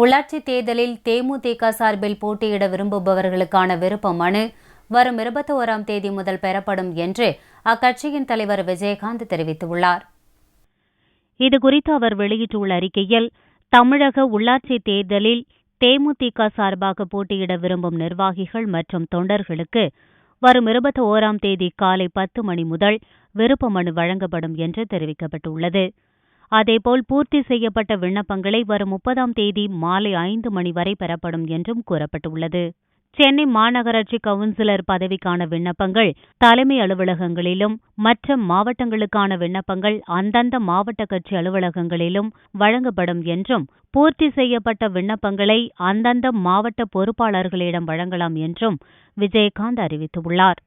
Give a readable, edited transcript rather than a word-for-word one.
உள்ளாட்சி தேர்தலில் தேமுதிக சார்பில் போட்டியிட விரும்புபவர்களுக்கான விருப்ப மனு வரும் 21ஆம் தேதி முதல் பெறப்படும் என்று அக்கட்சியின் தலைவர் விஜயகாந்த் தெரிவித்துள்ளார். இதுகுறித்து அவர் வெளியிட்டுள்ள அறிக்கையில், தமிழக உள்ளாட்சி தேர்தலில் தேமுதிக சார்பாக போட்டியிட விரும்பும் நிர்வாகிகள் மற்றும் தொண்டர்களுக்கு வரும் 21ஆம் தேதி காலை 10 மணி முதல் விருப்ப மனு வழங்கப்படும் என்று தெரிவிக்கப்பட்டுள்ளது. அதேபோல் பூர்த்தி செய்யப்பட்ட விண்ணப்பங்களை வரும் 30ஆம் தேதி மாலை 5 மணி வரை பெறப்படும் என்றும் கூறப்பட்டுள்ளது. சென்னை மாநகராட்சி கவுன்சிலர் பதவிக்கான விண்ணப்பங்கள் தலைமை அலுவலகங்களிலும், மற்ற மாவட்டங்களுக்கான விண்ணப்பங்கள் அந்தந்த மாவட்ட கட்சி அலுவலகங்களிலும் வழங்கப்படும் என்றும், பூர்த்தி செய்யப்பட்ட விண்ணப்பங்களை அந்தந்த மாவட்ட பொறுப்பாளர்களிடம் வழங்கலாம் என்றும் விஜயகாந்த் அறிவித்துள்ளார்.